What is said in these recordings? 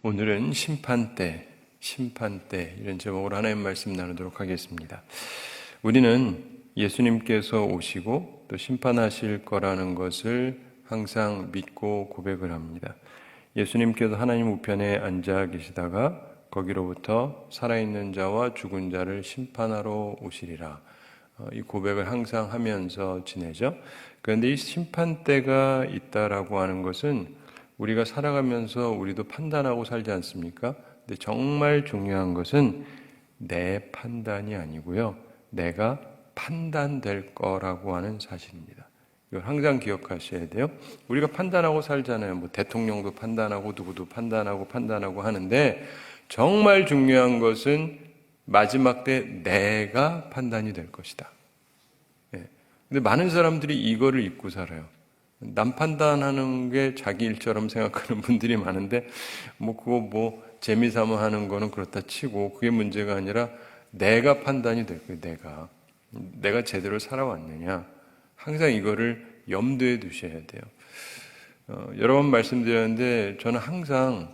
오늘은 심판때 이런 제목으로 하나님 말씀 나누도록 하겠습니다. 우리는 예수님께서 오시고 또 심판하실 거라는 것을 항상 믿고 고백을 합니다. 예수님께서 하나님 우편에 앉아 계시다가 거기로부터 살아있는 자와 죽은 자를 심판하러 오시리라. 이 고백을 항상 하면서 지내죠. 그런데 이 심판때가 있다라고 하는 것은 우리가 살아가면서 우리도 판단하고 살지 않습니까? 근데 정말 중요한 것은 내 판단이 아니고요. 내가 판단될 거라고 하는 사실입니다. 이걸 항상 기억하셔야 돼요. 우리가 판단하고 살잖아요. 뭐 대통령도 판단하고 누구도 판단하고 하는데 정말 중요한 것은 마지막 때 내가 판단이 될 것이다. 근데 많은 사람들이 이거를 잊고 살아요. 남 판단하는 게 자기 일처럼 생각하는 분들이 많은데 그거 재미삼아 하는 거는 그렇다 치고 그게 문제가 아니라 내가 판단이 될 거예요. 내가 제대로 살아왔느냐, 항상 이거를 염두에 두셔야 돼요. 여러 번 말씀드렸는데 저는 항상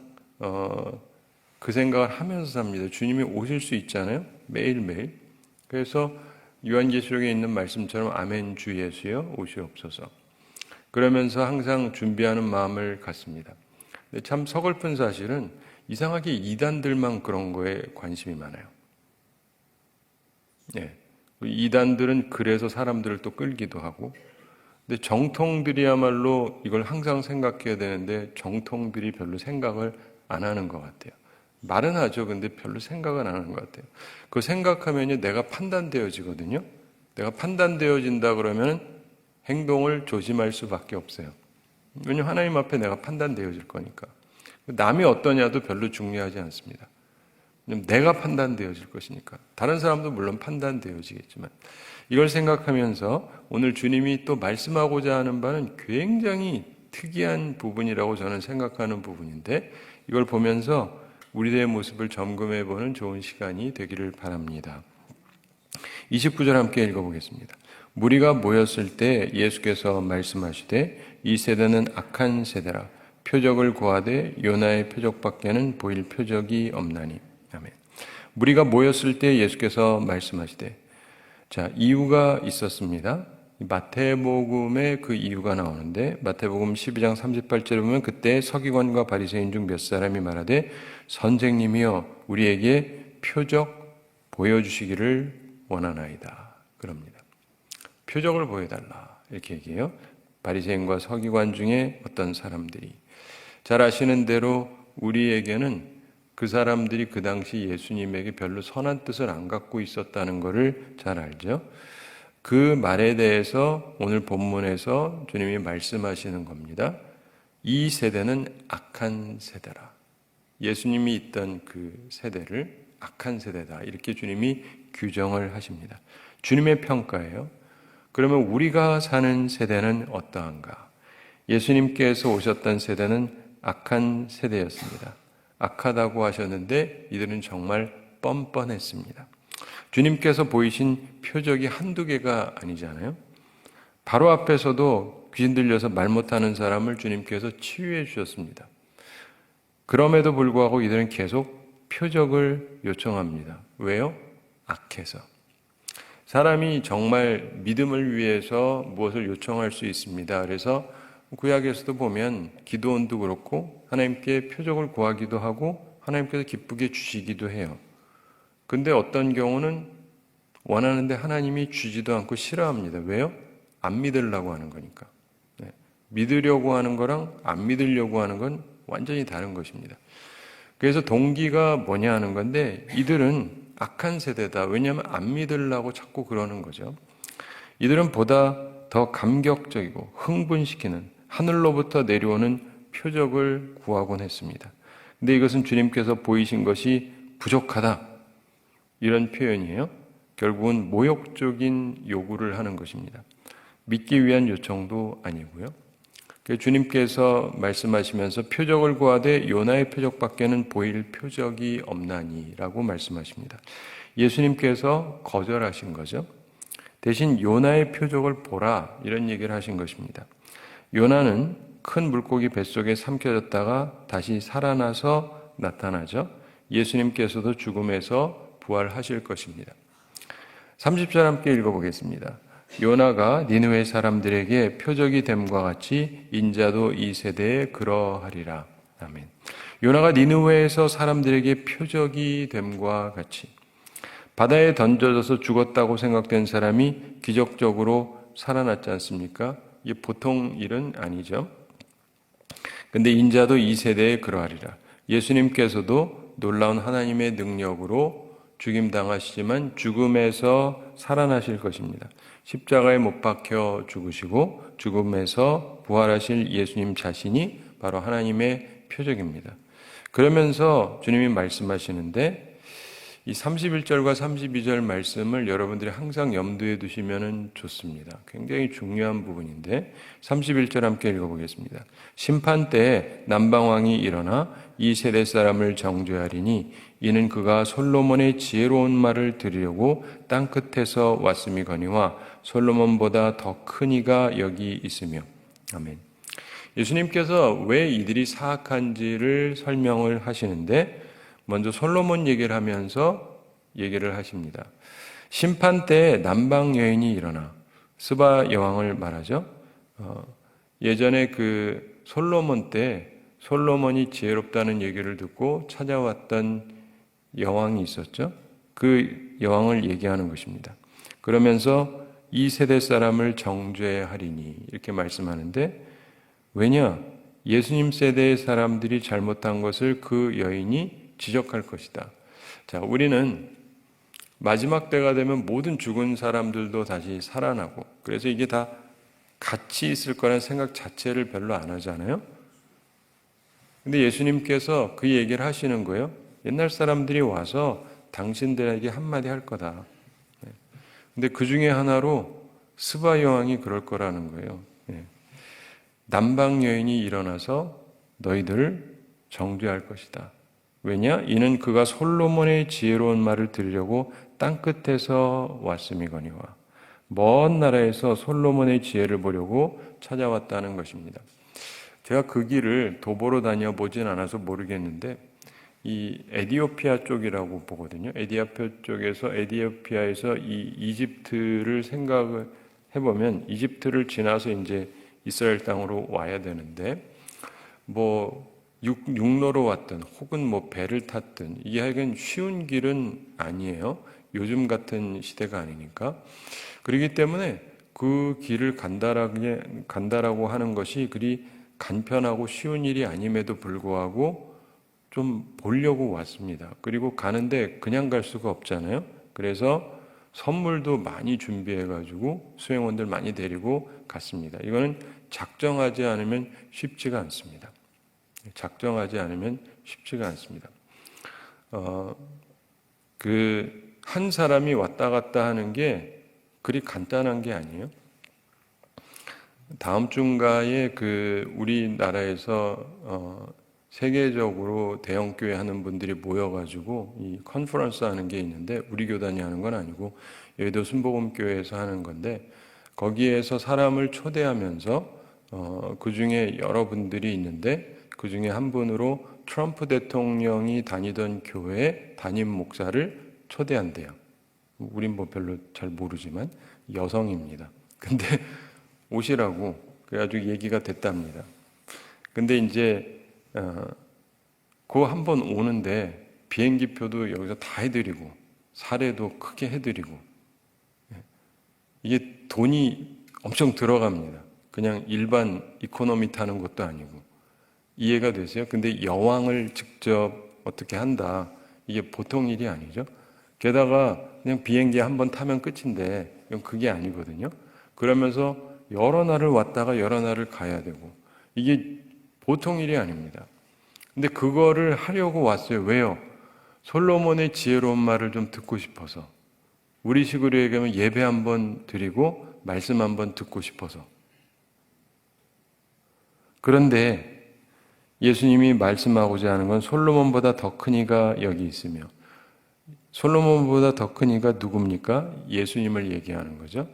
그 생각을 하면서 삽니다. 주님이 오실 수 있잖아요, 매일매일. 그래서 요한계시록에 있는 말씀처럼 아멘 주 예수여 오시옵소서, 그러면서 항상 준비하는 마음을 갖습니다. 근데 참 서글픈 사실은 이상하게 이단들만 그런 거에 관심이 많아요. 이단들은 그래서 사람들을 또 끌기도 하고, 근데 정통들이야말로 이걸 항상 생각해야 되는데 정통들이 별로 생각을 안 하는 것 같아요. 말은 하죠. 근데 별로 생각은 안 하는 것 같아요. 그거 생각하면요, 내가 판단되어지거든요. 내가 판단되어진다 그러면 행동을 조심할 수밖에 없어요. 왜냐하면 하나님 앞에 내가 판단되어질 거니까. 남이 어떠냐도 별로 중요하지 않습니다. 내가 판단되어질 것이니까. 다른 사람도 물론 판단되어지겠지만, 이걸 생각하면서 오늘 주님이 또 말씀하고자 하는 바는 굉장히 특이한 부분이라고 저는 생각하는 부분인데, 이걸 보면서 우리들의 모습을 점검해 보는 좋은 시간이 되기를 바랍니다. 29절 함께 읽어보겠습니다. 무리가 모였을 때 예수께서 말씀하시되 이 세대는 악한 세대라. 표적을 구하되 요나의 표적밖에는 보일 표적이 없나니. 아멘. 무리가 모였을 때 예수께서 말씀하시되, 자, 이유가 있었습니다. 마태복음에 그 이유가 나오는데 마태복음 12장 38절에 보면 그때 서기관과 바리새인 중 몇 사람이 말하되 선생님이여 우리에게 표적 보여주시기를 원하나이다 그럽니다. 표적을 보여달라 이렇게 얘기해요. 바리새인과 서기관 중에 어떤 사람들이. 잘 아시는 대로 우리에게는 그 사람들이 그 당시 예수님에게 별로 선한 뜻을 안 갖고 있었다는 것을 잘 알죠. 그 말에 대해서 오늘 본문에서 주님이 말씀하시는 겁니다. 이 세대는 악한 세대라. 예수님이 있던 그 세대를 악한 세대다 이렇게 주님이 규정을 하십니다. 주님의 평가예요. 그러면 우리가 사는 세대는 어떠한가? 예수님께서 오셨던 세대는 악한 세대였습니다. 악하다고 하셨는데 이들은 정말 뻔뻔했습니다. 주님께서 보이신 표적이 한두 개가 아니잖아요. 바로 앞에서도 귀신 들려서 말 못하는 사람을 주님께서 치유해 주셨습니다. 그럼에도 불구하고 이들은 계속 표적을 요청합니다. 왜요? 악해서. 사람이 정말 믿음을 위해서 무엇을 요청할 수 있습니다. 그래서 구약에서도 보면 기도원도 그렇고 하나님께 표적을 구하기도 하고 하나님께서 기쁘게 주시기도 해요. 근데 어떤 경우는 원하는데 하나님이 주지도 않고 싫어합니다. 왜요? 안 믿으려고 하는 거니까. 믿으려고 하는 거랑 안 믿으려고 하는 건 완전히 다른 것입니다. 그래서 동기가 뭐냐 하는 건데 이들은 악한 세대다. 왜냐하면 안 믿으려고 자꾸 그러는 거죠. 이들은 보다 더 감격적이고 흥분시키는 하늘로부터 내려오는 표적을 구하곤 했습니다. 근데 이것은 주님께서 보이신 것이 부족하다 이런 표현이에요. 결국은 모욕적인 요구를 하는 것입니다. 믿기 위한 요청도 아니고요. 주님께서 말씀하시면서 표적을 구하되 요나의 표적밖에는 보일 표적이 없나니라고 말씀하십니다. 예수님께서 거절하신 거죠. 대신 요나의 표적을 보라 이런 얘기를 하신 것입니다. 요나는 큰 물고기 뱃속에 삼켜졌다가 다시 살아나서 나타나죠. 예수님께서도 죽음에서 부활하실 것입니다. 30절 함께 읽어보겠습니다. 요나가 니느웨 사람들에게 표적이 됨과 같이 인자도 이 세대에 그러하리라. 아멘. 요나가 니느웨에서 사람들에게 표적이 됨과 같이, 바다에 던져져서 죽었다고 생각된 사람이 기적적으로 살아났지 않습니까? 이게 보통 일은 아니죠. 근데 인자도 이 세대에 그러하리라. 예수님께서도 놀라운 하나님의 능력으로 죽임당하시지만 죽음에서 살아나실 것입니다. 십자가에 못 박혀 죽으시고 죽음에서 부활하실 예수님 자신이 바로 하나님의 표적입니다. 그러면서 주님이 말씀하시는데 이 31절과 32절 말씀을 여러분들이 항상 염두에 두시면 좋습니다. 굉장히 중요한 부분인데 31절 함께 읽어보겠습니다. 심판 때에 남방왕이 일어나 이 세대 사람을 정죄하리니 이는 그가 솔로몬의 지혜로운 말을 들으려고 땅끝에서 왔음이거니와 솔로몬보다 더 큰 이가 여기 있으며. 아멘. 예수님께서 왜 이들이 사악한지를 설명을 하시는데 먼저 솔로몬 얘기를 하면서 얘기를 하십니다. 심판 때에 남방 여인이 일어나, 스바 여왕을 말하죠. 예전에 그 솔로몬 때 솔로몬이 지혜롭다는 얘기를 듣고 찾아왔던 여왕이 있었죠. 그 여왕을 얘기하는 것입니다. 그러면서 이 세대 사람을 정죄하리니 이렇게 말씀하는데, 왜냐? 예수님 세대의 사람들이 잘못한 것을 그 여인이 지적할 것이다. 자, 우리는 마지막 때가 되면 모든 죽은 사람들도 다시 살아나고, 그래서 이게 다 같이 있을 거라는 생각 자체를 별로 안 하잖아요. 근데 예수님께서 그 얘기를 하시는 거예요. 옛날 사람들이 와서 당신들에게 한마디 할 거다. 근데 그 중에 하나로 스바 여왕이 그럴 거라는 거예요. 남방 여인이 일어나서 너희들을 정죄할 것이다. 왜냐? 이는 그가 솔로몬의 지혜로운 말을 들으려고 땅끝에서 왔음이거니와. 먼 나라에서 솔로몬의 지혜를 보려고 찾아왔다는 것입니다. 제가 그 길을 도보로 다녀보진 않아서 모르겠는데 이 에디오피아 쪽이라고 보거든요. 에디오피아에서 이 이집트를 생각을 해보면 이집트를 지나서 이제 이스라엘 땅으로 와야 되는데 육로로 왔든 혹은 배를 탔든 이게 하여간 쉬운 길은 아니에요. 요즘 같은 시대가 아니니까. 그렇기 때문에 그 길을 간다라고 하는 것이 그리 간편하고 쉬운 일이 아님에도 불구하고 좀 보려고 왔습니다. 그리고 가는데 그냥 갈 수가 없잖아요. 그래서 선물도 많이 준비해가지고 수행원들 많이 데리고 갔습니다. 이거는 작정하지 않으면 쉽지가 않습니다. 작정하지 않으면 쉽지가 않습니다. 한 사람이 왔다 갔다 하는 게 그리 간단한 게 아니에요. 다음 주인가에 우리나라에서 세계적으로 대형 교회 하는 분들이 모여가지고 이 컨퍼런스 하는 게 있는데 우리 교단이 하는 건 아니고 여의도 순복음교회에서 하는 건데 거기에서 사람을 초대하면서 그 중에 여러분들이 있는데 그 중에 한 분으로 트럼프 대통령이 다니던 교회 담임 목사를 초대한대요. 우린 별로 잘 모르지만 여성입니다. 근데 오시라고 그래가지고 얘기가 됐답니다. 근데 이제 그 한 번 오는데 비행기 표도 여기서 다 해드리고 사례도 크게 해드리고 이게 돈이 엄청 들어갑니다. 그냥 일반 이코노미 타는 것도 아니고. 이해가 되세요? 근데 여왕을 직접 어떻게 한다. 이게 보통 일이 아니죠. 게다가 그냥 비행기 한 번 타면 끝인데 이건 그게 아니거든요. 그러면서 여러 날을 왔다가 여러 날을 가야 되고 이게 보통 일이 아닙니다. 근데 그거를 하려고 왔어요. 왜요? 솔로몬의 지혜로운 말을 좀 듣고 싶어서. 우리 식으로 얘기하면 예배 한번 드리고 말씀 한번 듣고 싶어서. 그런데 예수님이 말씀하고자 하는 건 솔로몬보다 더 큰 이가 여기 있으며, 솔로몬보다 더 큰 이가 누굽니까? 예수님을 얘기하는 거죠.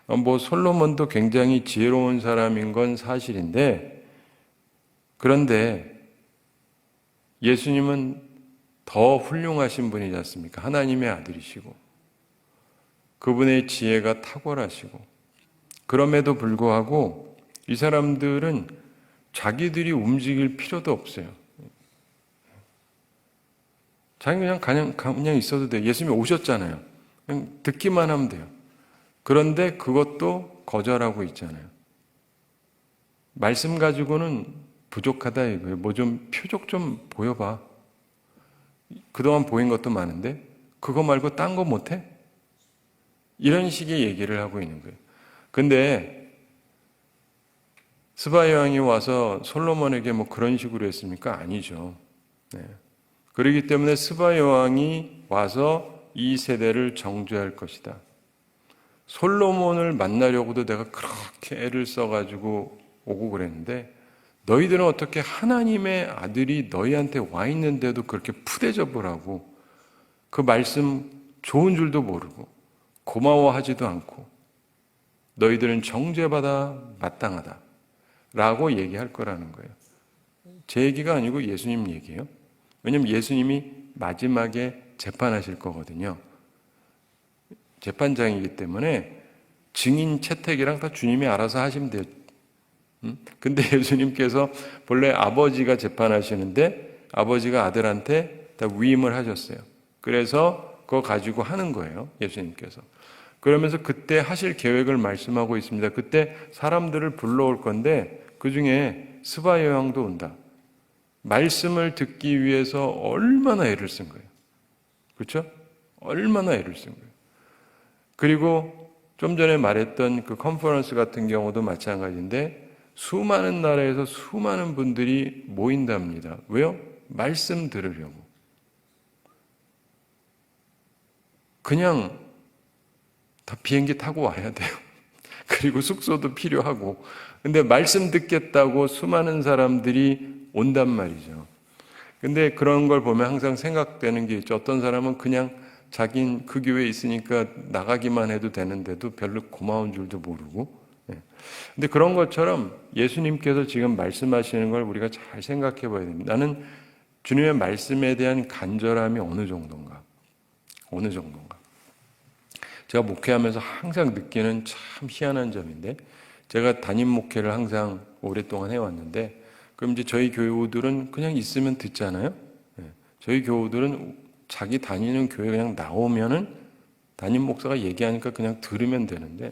솔로몬도 굉장히 지혜로운 사람인 건 사실인데, 그런데 예수님은 더 훌륭하신 분이지 않습니까? 하나님의 아들이시고 그분의 지혜가 탁월하시고 그럼에도 불구하고 이 사람들은 자기들이 움직일 필요도 없어요. 자기 그냥 있어도 돼요. 예수님이 오셨잖아요. 그냥 듣기만 하면 돼요. 그런데 그것도 거절하고 있잖아요. 말씀 가지고는 부족하다 이거예요. 뭐 좀 표적 좀 보여봐. 그동안 보인 것도 많은데 그거 말고 딴 거 못해? 이런 식의 얘기를 하고 있는 거예요. 근데 스바 여왕이 와서 솔로몬에게 뭐 그런 식으로 했습니까? 아니죠. 네. 그렇기 때문에 스바 여왕이 와서 이 세대를 정죄할 것이다. 솔로몬을 만나려고도 내가 그렇게 애를 써가지고 오고 그랬는데 너희들은 어떻게 하나님의 아들이 너희한테 와 있는데도 그렇게 푸대접을 하고 그 말씀 좋은 줄도 모르고 고마워하지도 않고 너희들은 정죄받아 마땅하다 라고 얘기할 거라는 거예요. 제 얘기가 아니고 예수님 얘기예요. 왜냐하면 예수님이 마지막에 재판하실 거거든요. 재판장이기 때문에 증인 채택이랑 다 주님이 알아서 하시면 돼요. 근데 예수님께서 본래 아버지가 재판하시는데 아버지가 아들한테 다 위임을 하셨어요. 그래서 그거 가지고 하는 거예요. 예수님께서. 그러면서 그때 하실 계획을 말씀하고 있습니다. 그때 사람들을 불러올 건데 그 중에 스바 여왕도 온다. 말씀을 듣기 위해서 얼마나 애를 쓴 거예요. 그렇죠? 얼마나 애를 쓴 거예요. 그리고 좀 전에 말했던 그 컨퍼런스 같은 경우도 마찬가지인데 수많은 나라에서 수많은 분들이 모인답니다. 왜요? 말씀 들으려고. 그냥 다 비행기 타고 와야 돼요. 그리고 숙소도 필요하고. 근데 말씀 듣겠다고 수많은 사람들이 온단 말이죠. 근데 그런 걸 보면 항상 생각되는 게 있죠. 어떤 사람은 그냥 자긴 그 교회에 있으니까 나가기만 해도 되는데도 별로 고마운 줄도 모르고. 근데 그런 것처럼 예수님께서 지금 말씀하시는 걸 우리가 잘 생각해 봐야 됩니다. 나는 주님의 말씀에 대한 간절함이 어느 정도인가? 어느 정도인가? 제가 목회하면서 항상 느끼는 참 희한한 점인데 제가 담임 목회를 항상 오랫동안 해왔는데 그럼 이제 저희 교우들은 그냥 있으면 듣잖아요. 저희 교우들은 자기 다니는 교회 그냥 나오면은 담임 목사가 얘기하니까 그냥 들으면 되는데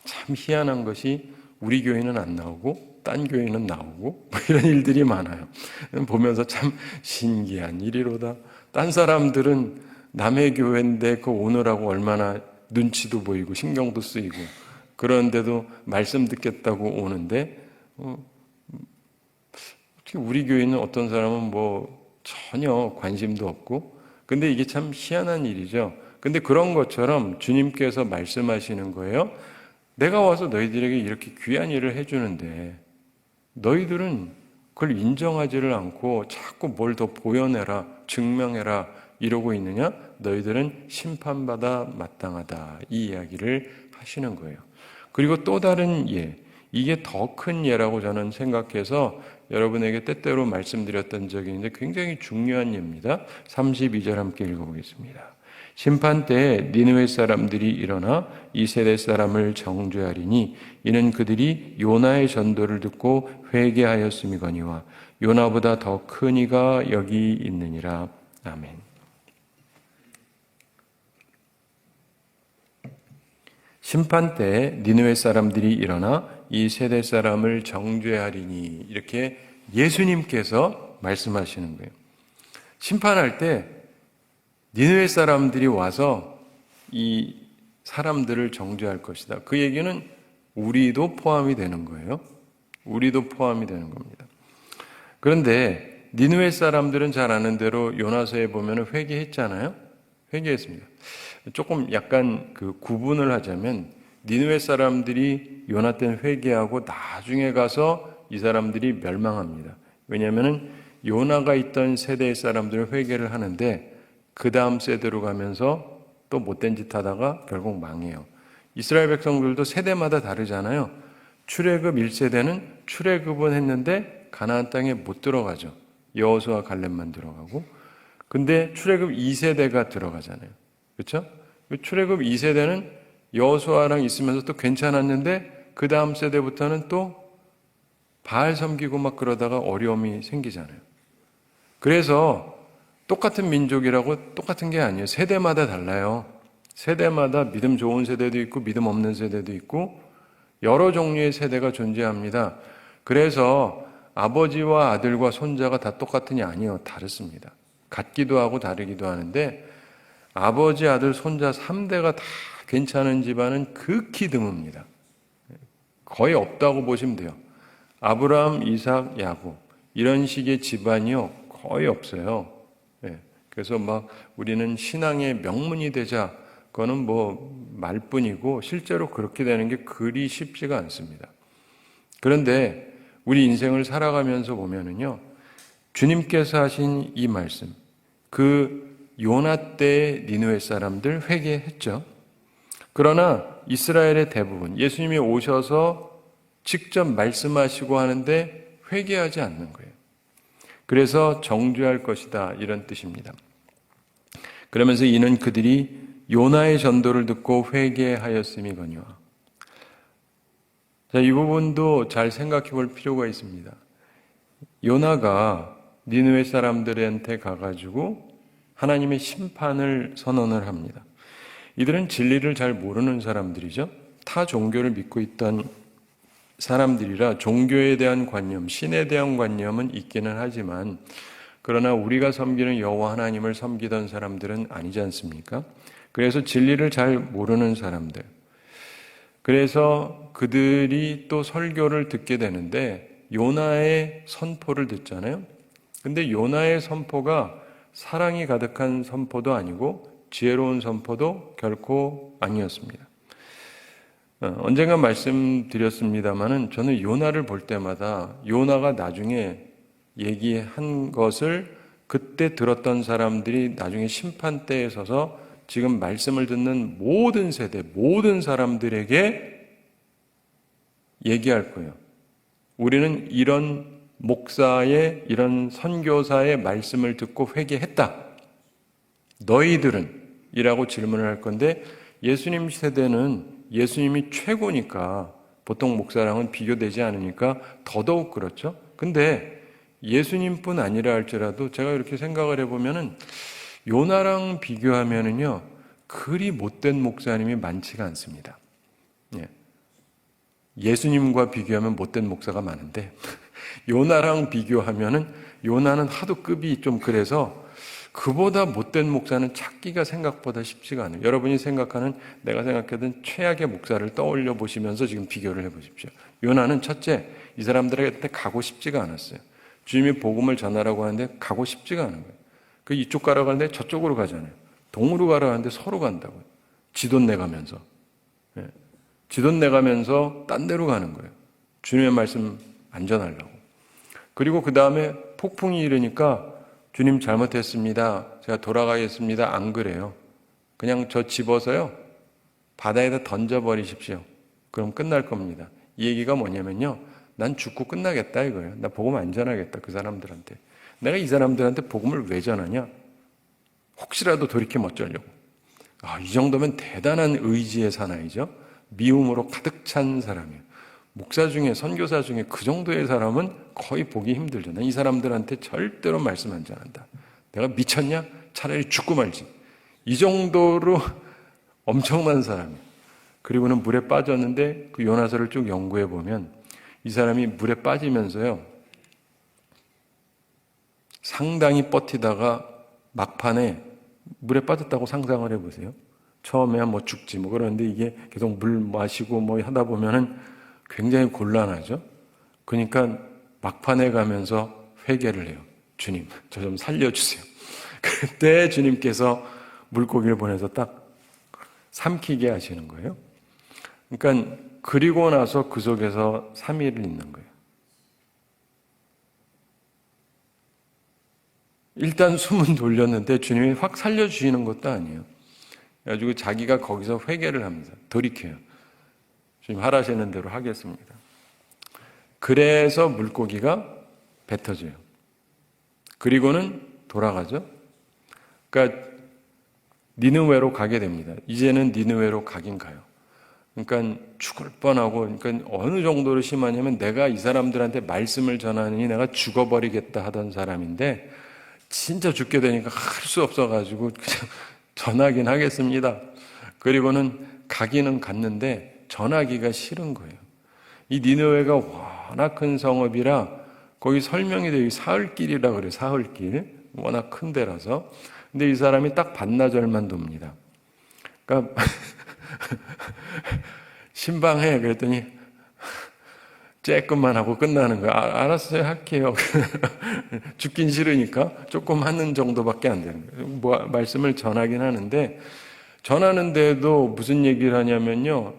참 희한한 것이 우리 교회는 안 나오고 딴 교회는 나오고 뭐 이런 일들이 많아요. 보면서 참 신기한 일이로다. 딴 사람들은 남의 교회인데 그 오느라고 얼마나 눈치도 보이고 신경도 쓰이고 그런데도 말씀 듣겠다고 오는데 어떻게 우리 교회는 어떤 사람은 뭐 전혀 관심도 없고 근데 이게 참 희한한 일이죠. 근데 그런 것처럼 주님께서 말씀하시는 거예요. 내가 와서 너희들에게 이렇게 귀한 일을 해주는데 너희들은 그걸 인정하지를 않고 자꾸 뭘 더 보여내라, 증명해라 이러고 있느냐? 너희들은 심판받아 마땅하다. 이 이야기를 하시는 거예요. 그리고 또 다른 예, 이게 더 큰 예라고 저는 생각해서 여러분에게 때때로 말씀드렸던 적이 있는데 굉장히 중요한 예입니다. 32절 함께 읽어보겠습니다. 심판 때에 니느웨 사람들이 일어나 이 세대 사람을 정죄하리니 이는 그들이 요나의 전도를 듣고 회개하였음이거니와 요나보다 더 큰 이가 여기 있느니라. 아멘. 심판 때에 니느웨 사람들이 일어나 이 세대 사람을 정죄하리니 이렇게 예수님께서 말씀하시는 거예요. 심판할 때 니느웨 사람들이 와서 이 사람들을 정죄할 것이다. 그 얘기는 우리도 포함이 되는 거예요. 우리도 포함이 되는 겁니다. 그런데 니느웨 사람들은 잘 아는 대로 요나서에 보면 회개했잖아요. 회개했습니다. 조금 약간 그 구분을 하자면 니느웨 사람들이 요나 때는 회개하고 나중에 가서 이 사람들이 멸망합니다. 왜냐하면 요나가 있던 세대의 사람들은 회개를 하는데 그 다음 세대로 가면서 또 못된 짓 하다가 결국 망해요. 이스라엘 백성들도 세대마다 다르잖아요. 출애굽 1세대는 출애굽은 했는데 가나안 땅에 못 들어가죠. 여호수아 갈렙만 들어가고, 근데 출애굽 2세대가 들어가잖아요. 그렇죠? 출애굽 2세대는 여호수아랑 있으면서 또 괜찮았는데 그 다음 세대부터는 또 바알 섬기고 막 그러다가 어려움이 생기잖아요. 그래서 똑같은 민족이라고 똑같은 게 아니에요. 세대마다 달라요. 세대마다 믿음 좋은 세대도 있고 믿음 없는 세대도 있고 여러 종류의 세대가 존재합니다. 그래서 아버지와 아들과 손자가 다 똑같으냐? 아니요. 다르습니다. 같기도 하고 다르기도 하는데 아버지, 아들, 손자 3대가 다 괜찮은 집안은 극히 드뭅니다. 거의 없다고 보시면 돼요. 아브라함, 이삭, 야곱 이런 식의 집안이요 거의 없어요. 그래서 막 우리는 신앙의 명문이 되자, 그거는 뭐 말뿐이고 실제로 그렇게 되는 게 그리 쉽지가 않습니다. 그런데 우리 인생을 살아가면서 보면은요, 주님께서 하신 이 말씀, 그 요나 때의 니느웨 사람들 회개했죠. 그러나 이스라엘의 대부분, 예수님이 오셔서 직접 말씀하시고 하는데 회개하지 않는 거예요. 그래서 정죄할 것이다, 이런 뜻입니다. 그러면서 이는 그들이 요나의 전도를 듣고 회개하였음이거니와. 자, 이 부분도 잘 생각해 볼 필요가 있습니다. 요나가 니느웨 사람들한테 가가지고 하나님의 심판을 선언을 합니다. 이들은 진리를 잘 모르는 사람들이죠. 타 종교를 믿고 있던 사람들이라 종교에 대한 관념, 신에 대한 관념은 있기는 하지만, 그러나 우리가 섬기는 여호와 하나님을 섬기던 사람들은 아니지 않습니까? 그래서 진리를 잘 모르는 사람들. 그래서 그들이 또 설교를 듣게 되는데 요나의 선포를 듣잖아요. 근데 요나의 선포가 사랑이 가득한 선포도 아니고 지혜로운 선포도 결코 아니었습니다. 언젠가 말씀드렸습니다마는 저는 요나를 볼 때마다 요나가 나중에 얘기한 것을 그때 들었던 사람들이 나중에 심판대에 서서 지금 말씀을 듣는 모든 세대, 모든 사람들에게 얘기할 거예요. 우리는 이런 목사의, 이런 선교사의 말씀을 듣고 회개했다. 너희들은? 이라고 질문을 할 건데, 예수님 세대는 예수님이 최고니까 보통 목사랑은 비교되지 않으니까 더더욱 그렇죠. 근데 예수님뿐 아니라 할지라도 제가 이렇게 생각을 해보면은 요나랑 비교하면은요 그리 못된 목사님이 많지가 않습니다. 예수님과 비교하면 못된 목사가 많은데 요나랑 비교하면은 요나는 하도 급이 좀 그래서 그보다 못된 목사는 찾기가 생각보다 쉽지가 않아요. 여러분이 생각하는, 내가 생각하던 최악의 목사를 떠올려 보시면서 지금 비교를 해보십시오. 요나는 첫째, 이 사람들한테 가고 싶지가 않았어요. 주님이 복음을 전하라고 하는데 가고 싶지가 않은 거예요. 그 이쪽 가라고 하는데 저쪽으로 가잖아요. 동으로 가라고 하는데 서로 간다고요. 지돈 내가면서. 지돈 내가면서 딴 데로 가는 거예요. 주님의 말씀 안 전하려고. 그리고 그 다음에 폭풍이 일으니까 주님 잘못했습니다. 제가 돌아가겠습니다. 안 그래요. 그냥 저 집어서요 바다에다 던져버리십시오. 그럼 끝날 겁니다. 이 얘기가 뭐냐면요, 난 죽고 끝나겠다 이거예요. 나 복음 안 전하겠다 그 사람들한테. 내가 이 사람들한테 복음을 왜 전하냐? 혹시라도 돌이키면 어쩌려고. 이 정도면 대단한 의지의 사나이죠. 미움으로 가득 찬 사람이에요. 목사 중에, 선교사 중에 그 정도의 사람은 거의 보기 힘들죠. 난 이 사람들한테 절대로 말씀 안 전한다. 내가 미쳤냐? 차라리 죽고 말지. 이 정도로 엄청난 사람이에요. 그리고는 물에 빠졌는데 그 요나서를 쭉 연구해 보면 이 사람이 물에 빠지면서요 상당히 버티다가 막판에 물에 빠졌다고 상상을 해보세요. 처음에야 뭐 죽지 뭐 그러는데 이게 계속 물 마시고 뭐 하다 보면은 굉장히 곤란하죠. 그러니까 막판에 가면서 회개를 해요. 주님, 저 좀 살려주세요. 그때 주님께서 물고기를 보내서 딱 삼키게 하시는 거예요. 그러니까 그리고 나서 그 속에서 3일을 있는 거예요. 일단 숨은 돌렸는데 주님이 확 살려주시는 것도 아니에요. 그래가지고 자기가 거기서 회개를 합니다. 돌이켜요. 주님 하라시는 대로 하겠습니다. 그래서 물고기가 뱉어져요. 그리고는 돌아가죠. 그러니까 니느웨로 가게 됩니다. 이제는 니느웨로 가긴 가요. 그러니까 죽을 뻔하고, 그러니까 어느 정도로 심하냐면 내가 이 사람들한테 말씀을 전하느니 내가 죽어버리겠다 하던 사람인데 진짜 죽게 되니까 할 수 없어가지고 그냥 전하긴 하겠습니다. 그리고는 가기는 갔는데 전하기가 싫은 거예요. 이 니느웨가 워낙 큰 성읍이라 거기 설명이 돼요. 사흘길이라 그래요. 사흘길. 워낙 큰 데라서. 근데 이 사람이 딱 반나절만 돕니다. 그러니까 신방해 그랬더니 쬐끔만 하고 끝나는 거야. 알았어요, 할게요. 죽긴 싫으니까 조금 하는 정도밖에 안 되는 거예요. 말씀을 전하긴 하는데 전하는데도 무슨 얘기를 하냐면요.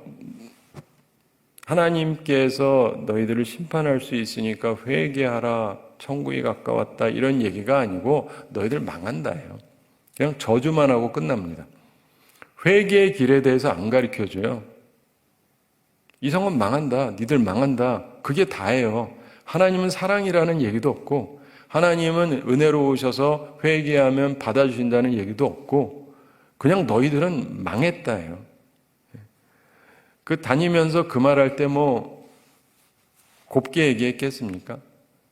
하나님께서 너희들을 심판할 수 있으니까 회개하라, 천국이 가까웠다 이런 얘기가 아니고 너희들 망한다예요. 그냥 저주만 하고 끝납니다. 회개의 길에 대해서 안 가르쳐줘요. 이 성은 망한다, 니들 망한다, 그게 다예요. 하나님은 사랑이라는 얘기도 없고 하나님은 은혜로우셔서 회개하면 받아주신다는 얘기도 없고 그냥 너희들은 망했다예요. 그 다니면서 그 말할 때 뭐 곱게 얘기했겠습니까?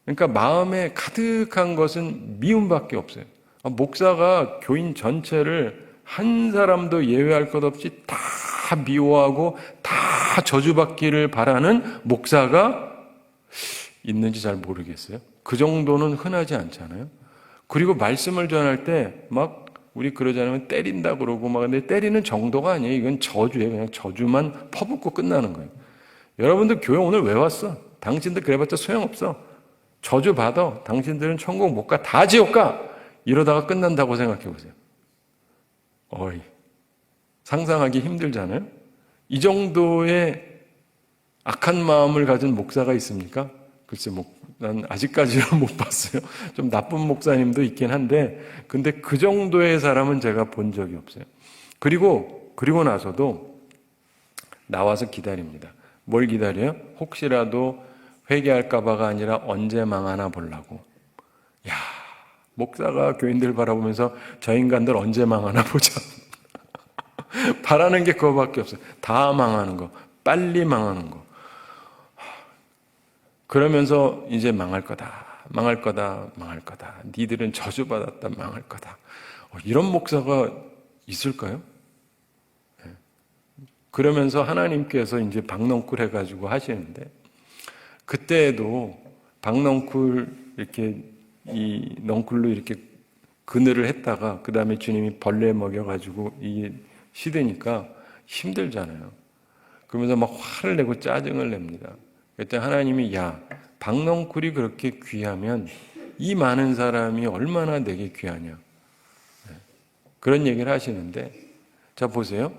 그러니까 마음에 가득한 것은 미움밖에 없어요. 목사가 교인 전체를 한 사람도 예외할 것 없이 다 미워하고 다 저주받기를 바라는 목사가 있는지 잘 모르겠어요. 그 정도는 흔하지 않잖아요. 그리고 말씀을 전할 때 막 우리 그러자면 때린다 그러고 막 근데 때리는 정도가 아니에요. 이건 저주예요. 그냥 저주만 퍼붓고 끝나는 거예요. 여러분들 교회 오늘 왜 왔어? 당신들 그래봤자 소용없어. 저주 받아. 당신들은 천국 못 가. 다 지옥 가. 이러다가 끝난다고 생각해 보세요. 어이, 상상하기 힘들잖아요. 이 정도의 악한 마음을 가진 목사가 있습니까? 글쎄, 난 아직까지는 못 봤어요. 좀 나쁜 목사님도 있긴 한데, 근데 그 정도의 사람은 제가 본 적이 없어요. 그리고 나서도 나와서 기다립니다. 뭘 기다려요? 혹시라도 회개할까봐가 아니라 언제 망하나 보려고. 야, 목사가 교인들 바라보면서 저 인간들 언제 망하나 보자. 바라는 게 그거밖에 없어요. 다 망하는 거, 빨리 망하는 거. 그러면서 이제 망할 거다, 망할 거다, 망할 거다. 니들은 저주받았다, 망할 거다. 이런 목사가 있을까요? 그러면서 하나님께서 이제 박넝쿨 해가지고 하시는데 그때에도 박넝쿨 이렇게 이 넝쿨로 이렇게 그늘을 했다가 그 다음에 주님이 벌레 먹여가지고 이게 시드니까 힘들잖아요. 그러면서 막 화를 내고 짜증을 냅니다. 그때 하나님이 야, 박넝쿨이 그렇게 귀하면 이 많은 사람이 얼마나 내게 귀하냐. 그런 얘기를 하시는데 자 보세요.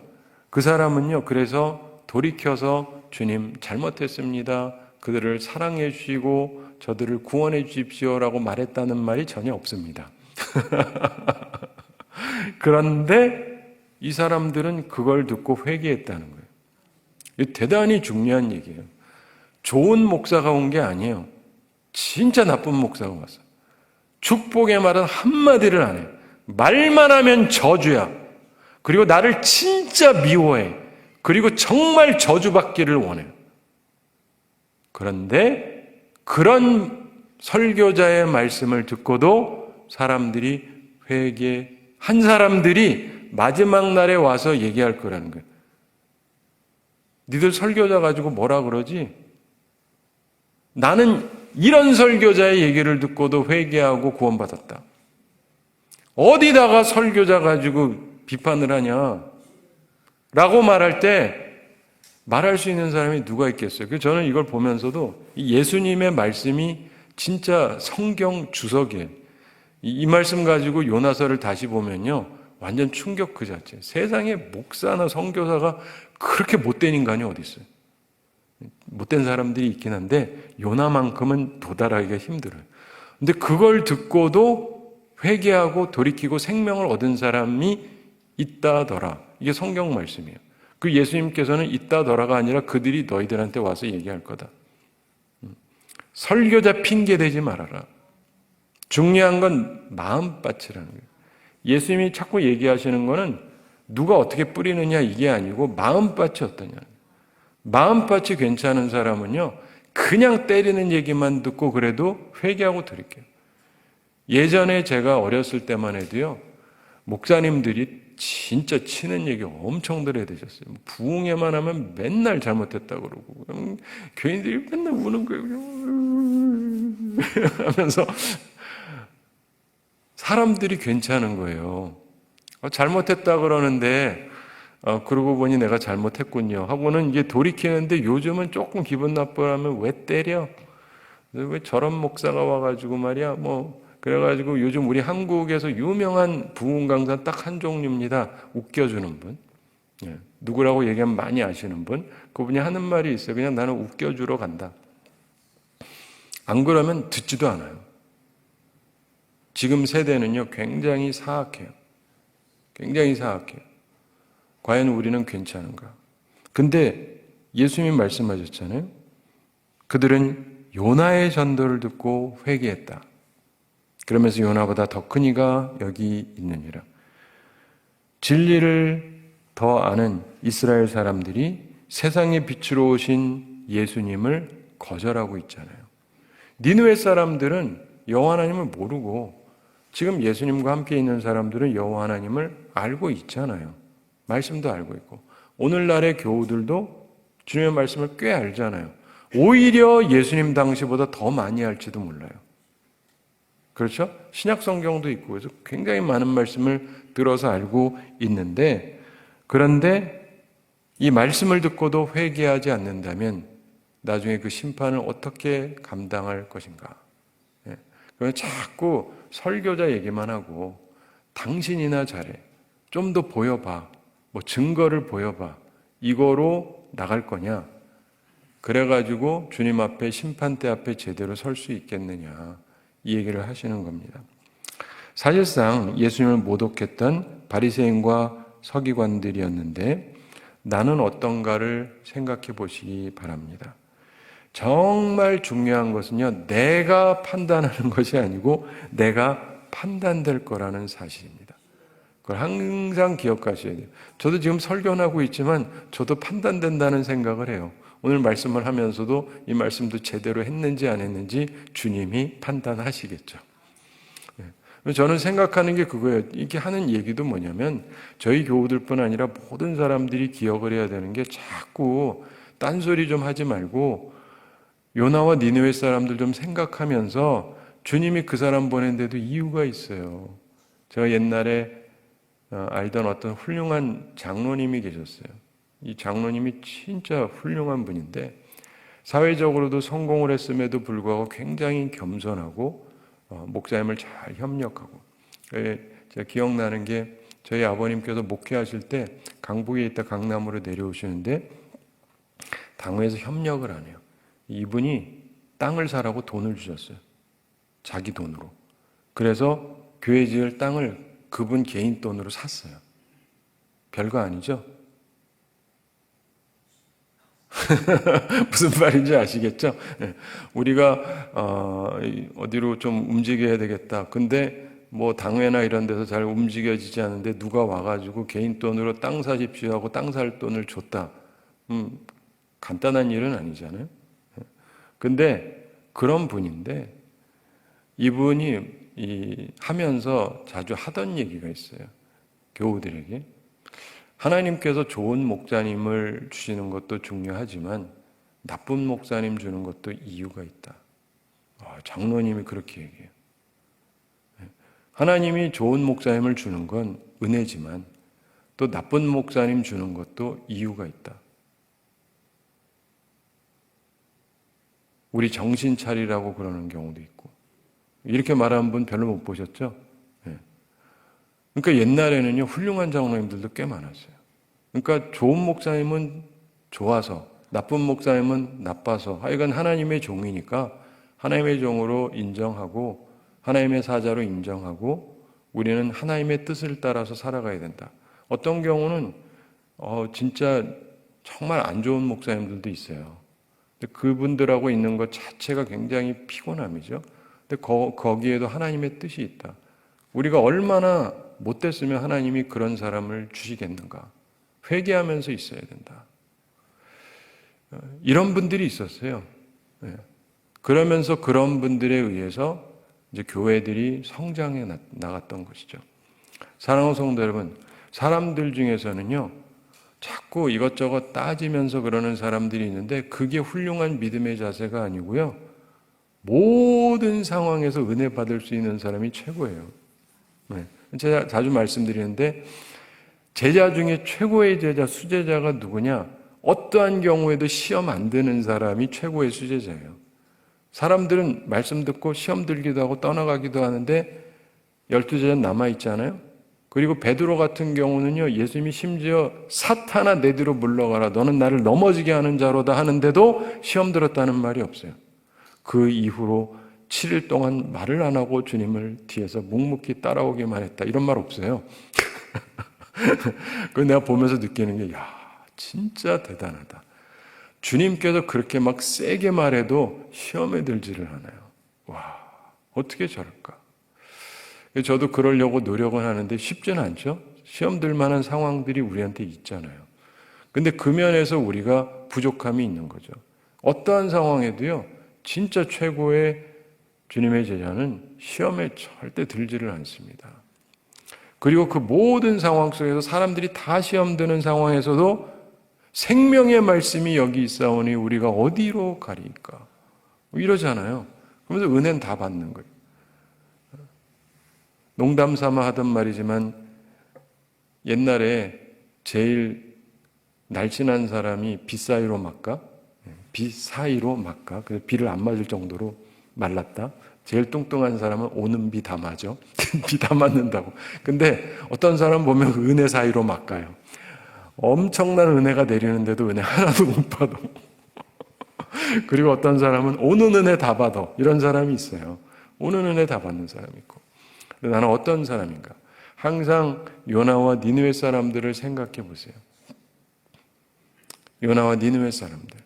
그 사람은요. 그래서 돌이켜서 주님 잘못했습니다. 그들을 사랑해 주시고 저들을 구원해 주십시오라고 말했다는 말이 전혀 없습니다. 그런데 이 사람들은 그걸 듣고 회개했다는 거예요. 이게 대단히 중요한 얘기예요. 좋은 목사가 온 게 아니에요. 진짜 나쁜 목사가 왔어요. 축복의 말은 한마디를 안 해요. 말만 하면 저주야. 그리고 나를 진짜 미워해. 그리고 정말 저주받기를 원해요. 그런데 그런 설교자의 말씀을 듣고도 사람들이 회개한 사람들이 마지막 날에 와서 얘기할 거라는 거예요. 니들 설교자 가지고 뭐라 그러지? 나는 이런 설교자의 얘기를 듣고도 회개하고 구원받았다. 어디다가 설교자 가지고 비판을 하냐? 라고 말할 때 말할 수 있는 사람이 누가 있겠어요? 그래서 저는 이걸 보면서도 예수님의 말씀이 진짜 성경 주석이에요. 이 말씀 가지고 요나서를 다시 보면요. 완전 충격 그 자체. 세상에 목사나 선교사가 그렇게 못된 인간이 어디 있어요? 못된 사람들이 있긴 한데 요나만큼은 도달하기가 힘들어요. 근데 그걸 듣고도 회개하고 돌이키고 생명을 얻은 사람이 있다더라. 이게 성경 말씀이에요. 그 예수님께서는 있다더라가 아니라 그들이 너희들한테 와서 얘기할 거다. 설교자 핑계 대지 말아라. 중요한 건 마음밭이라는 거예요. 예수님이 자꾸 얘기하시는 거는 누가 어떻게 뿌리느냐 이게 아니고 마음밭이 어떠냐. 마음밭이 괜찮은 사람은요, 그냥 때리는 얘기만 듣고 그래도 회개하고 드릴게요. 예전에 제가 어렸을 때만 해도요, 목사님들이 진짜 치는 얘기 엄청 들어야 되셨어요. 부흥회만 하면 맨날 잘못했다고 그러고, 교인들이 맨날 우는 거예요. 하면서 사람들이 괜찮은 거예요. 잘못했다 그러는데, 그러고 보니 내가 잘못했군요 하고는 이게 돌이키는데, 요즘은 조금 기분 나쁘면 왜 때려? 왜 저런 목사가 와가지고 말이야, 그래가지고 요즘 우리 한국에서 유명한 부흥 강사 딱 한 종류입니다. 웃겨주는 분. 예, 누구라고 얘기하면 많이 아시는 분. 그분이 하는 말이 있어요. 그냥 나는 웃겨주러 간다. 안 그러면 듣지도 않아요. 지금 세대는요, 굉장히 사악해요. 굉장히 사악해요. 과연 우리는 괜찮은가? 근데 예수님이 말씀하셨잖아요. 그들은 요나의 전도를 듣고 회개했다. 그러면서 요나보다 더 큰 이가 여기 있느니라. 진리를 더 아는 이스라엘 사람들이 세상의 빛으로 오신 예수님을 거절하고 있잖아요. 니느웨 사람들은 여호와 하나님을 모르고, 지금 예수님과 함께 있는 사람들은 여호와 하나님을 알고 있잖아요. 말씀도 알고 있고, 오늘날의 교우들도 주님의 말씀을 꽤 알잖아요. 오히려 예수님 당시보다 더 많이 알지도 몰라요. 그렇죠? 신약 성경도 있고 그래서 굉장히 많은 말씀을 들어서 알고 있는데, 그런데 이 말씀을 듣고도 회개하지 않는다면 나중에 그 심판을 어떻게 감당할 것인가? 예. 그러면 자꾸 설교자 얘기만 하고 당신이나 잘해, 좀 더 보여봐, 증거를 보여봐, 이거로 나갈 거냐? 그래가지고 주님 앞에, 심판대 앞에 제대로 설 수 있겠느냐, 이 얘기를 하시는 겁니다. 사실상 예수님을 모독했던 바리새인과 서기관들이었는데, 나는 어떤가를 생각해 보시기 바랍니다. 정말 중요한 것은요, 내가 판단하는 것이 아니고 내가 판단될 거라는 사실입니다. 그걸 항상 기억하셔야 돼요. 저도 지금 설교하고 있지만 저도 판단된다는 생각을 해요. 오늘 말씀을 하면서도 이 말씀도 제대로 했는지 안 했는지 주님이 판단하시겠죠. 저는 생각하는 게 그거예요. 이렇게 하는 얘기도 뭐냐면, 저희 교우들뿐 아니라 모든 사람들이 기억을 해야 되는 게, 자꾸 딴소리 좀 하지 말고 요나와 니느웨 사람들 좀 생각하면서 주님이 그 사람 보낸 데도 이유가 있어요. 제가 옛날에 알던 어떤 훌륭한 장로님이 계셨어요. 이 장로님이 진짜 훌륭한 분인데, 사회적으로도 성공을 했음에도 불구하고 굉장히 겸손하고 목사님을 잘 협력하고. 제가 기억나는 게, 저희 아버님께서 목회하실 때 강북에 있다 강남으로 내려오시는데 당회에서 협력을 안 해요. 이분이 땅을 사라고 돈을 주셨어요. 자기 돈으로. 그래서 교회 지을 땅을 그분 개인 돈으로 샀어요. 별거 아니죠? 무슨 말인지 아시겠죠? 우리가 어디로 좀 움직여야 되겠다. 근데 당회나 이런 데서 잘 움직여지지 않는데 누가 와가지고 개인 돈으로 땅 사십시오 하고 땅 살 돈을 줬다. 간단한 일은 아니잖아요. 근데 그런 분인데, 이분이 하면서 자주 하던 얘기가 있어요. 교우들에게. 하나님께서 좋은 목사님을 주시는 것도 중요하지만 나쁜 목사님 주는 것도 이유가 있다. 장로님이 그렇게 얘기해요. 하나님이 좋은 목사님을 주는 건 은혜지만 또 나쁜 목사님 주는 것도 이유가 있다. 우리 정신 차리라고 그러는 경우도 있고. 이렇게 말하는 분 별로 못 보셨죠? 그러니까 옛날에는요, 훌륭한 장로님들도 꽤 많았어요. 그러니까 좋은 목사님은 좋아서, 나쁜 목사님은 나빠서, 하여간 하나님의 종이니까 하나님의 종으로 인정하고 하나님의 사자로 인정하고 우리는 하나님의 뜻을 따라서 살아가야 된다. 어떤 경우는 진짜 정말 안 좋은 목사님들도 있어요. 그분들하고 있는 것 자체가 굉장히 피곤함이죠. 근데 거기에도 하나님의 뜻이 있다. 우리가 얼마나 못됐으면 하나님이 그런 사람을 주시겠는가. 회개하면서 있어야 된다. 이런 분들이 있었어요. 그러면서 그런 분들에 의해서 이제 교회들이 성장해 나갔던 것이죠. 사랑하는 성도 여러분, 사람들 중에서는요, 자꾸 이것저것 따지면서 그러는 사람들이 있는데 그게 훌륭한 믿음의 자세가 아니고요. 모든 상황에서 은혜 받을 수 있는 사람이 최고예요. 제가 자주 말씀드리는데 제자 중에 최고의 제자, 수제자가 누구냐? 어떠한 경우에도 시험 안 드는 사람이 최고의 수제자예요. 사람들은 말씀 듣고 시험 들기도 하고 떠나가기도 하는데 12제자는 남아있잖아요. 그리고 베드로 같은 경우는요, 예수님이 심지어 사탄아 내 뒤로 물러가라, 너는 나를 넘어지게 하는 자로다 하는데도 시험 들었다는 말이 없어요. 그 이후로 7일 동안 말을 안 하고 주님을 뒤에서 묵묵히 따라오기만 했다, 이런 말 없어요. 그 내가 보면서 느끼는 게, 야, 진짜 대단하다. 주님께서 그렇게 막 세게 말해도 시험에 들지를 않아요. 와, 어떻게 저럴까? 저도 그러려고 노력은 하는데 쉽지는 않죠. 시험 들 만한 상황들이 우리한테 있잖아요. 근데 그 면에서 우리가 부족함이 있는 거죠. 어떠한 상황에도요, 진짜 최고의 주님의 제자는 시험에 절대 들지를 않습니다. 그리고 그 모든 상황 속에서 사람들이 다 시험 드는 상황에서도 생명의 말씀이 여기 있사오니 우리가 어디로 가리까? 이러잖아요. 그러면서 은혜는 다 받는 거예요. 농담 삼아 하던 말이지만 옛날에 제일 날씬한 사람이 비 사이로 맞까? 비 사이로 맞까? 그래서 비를 안 맞을 정도로 말랐다. 제일 뚱뚱한 사람은 오는 비 다 맞아. 비 다 맞는다고. 근데 어떤 사람 보면 은혜 사이로 맞가요. 엄청난 은혜가 내리는데도 은혜 하나도 못 받아. 그리고 어떤 사람은 오는 은혜 다 받아. 이런 사람이 있어요. 오는 은혜 다 받는 사람이 있고. 나는 어떤 사람인가? 항상 요나와 니느웨 사람들을 생각해 보세요. 요나와 니느웨 사람들.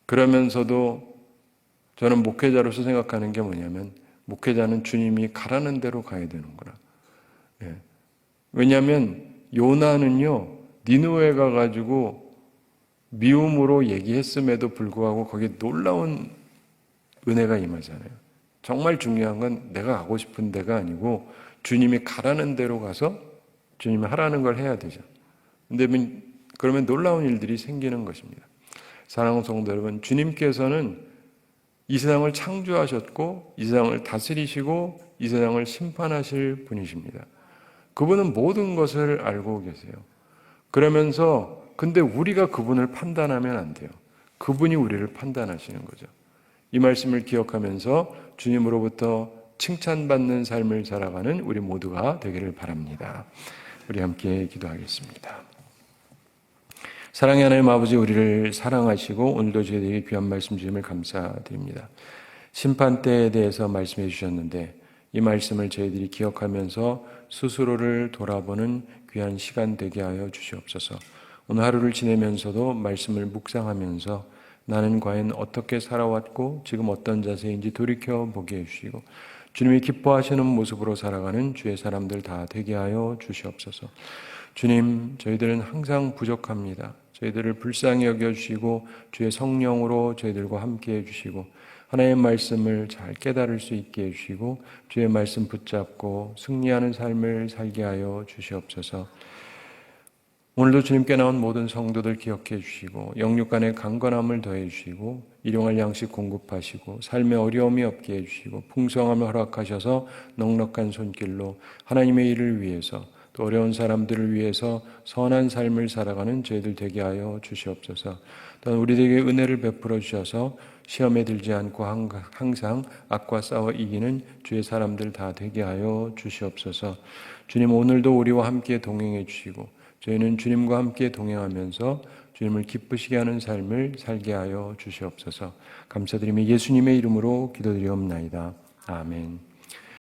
그러면서도 저는 목회자로서 생각하는 게 뭐냐면, 목회자는 주님이 가라는 대로 가야 되는구나. 왜냐하면 요나는요, 니느웨 가가지고 미움으로 얘기했음에도 불구하고 거기에 놀라운 은혜가 임하잖아요. 정말 중요한 건 내가 가고 싶은 데가 아니고 주님이 가라는 대로 가서 주님이 하라는 걸 해야 되죠. 근데 그러면 놀라운 일들이 생기는 것입니다. 사랑하는 성도 여러분, 주님께서는 이 세상을 창조하셨고 이 세상을 다스리시고 이 세상을 심판하실 분이십니다. 그분은 모든 것을 알고 계세요. 그러면서 근데 우리가 그분을 판단하면 안 돼요. 그분이 우리를 판단하시는 거죠. 이 말씀을 기억하면서 주님으로부터 칭찬받는 삶을 살아가는 우리 모두가 되기를 바랍니다. 우리 함께 기도하겠습니다. 사랑의 하나님 아버지, 우리를 사랑하시고 오늘도 저희들에게 귀한 말씀 주심을 감사드립니다. 심판대에 대해서 말씀해 주셨는데 이 말씀을 저희들이 기억하면서 스스로를 돌아보는 귀한 시간 되게 하여 주시옵소서. 오늘 하루를 지내면서도 말씀을 묵상하면서 나는 과연 어떻게 살아왔고 지금 어떤 자세인지 돌이켜보게 해주시고 주님이 기뻐하시는 모습으로 살아가는 주의 사람들 다 되게 하여 주시옵소서. 주님, 저희들은 항상 부족합니다. 저희들을 불쌍히 여겨주시고 주의 성령으로 저희들과 함께 해주시고 하나님의 말씀을 잘 깨달을 수 있게 해주시고 주의 말씀 붙잡고 승리하는 삶을 살게 하여 주시옵소서. 오늘도 주님께 나온 모든 성도들 기억해 주시고 영육간의 강건함을 더해 주시고 일용할 양식 공급하시고 삶의 어려움이 없게 해 주시고 풍성함을 허락하셔서 넉넉한 손길로 하나님의 일을 위해서 또 어려운 사람들을 위해서 선한 삶을 살아가는 저희들 되게 하여 주시옵소서. 또한 우리에게 은혜를 베풀어 주셔서 시험에 들지 않고 항상 악과 싸워 이기는 주의 사람들 다 되게 하여 주시옵소서. 주님, 오늘도 우리와 함께 동행해 주시고 저희는 주님과 함께 동행하면서 주님을 기쁘시게 하는 삶을 살게 하여 주시옵소서. 감사드리며 예수님의 이름으로 기도드리옵나이다. 아멘.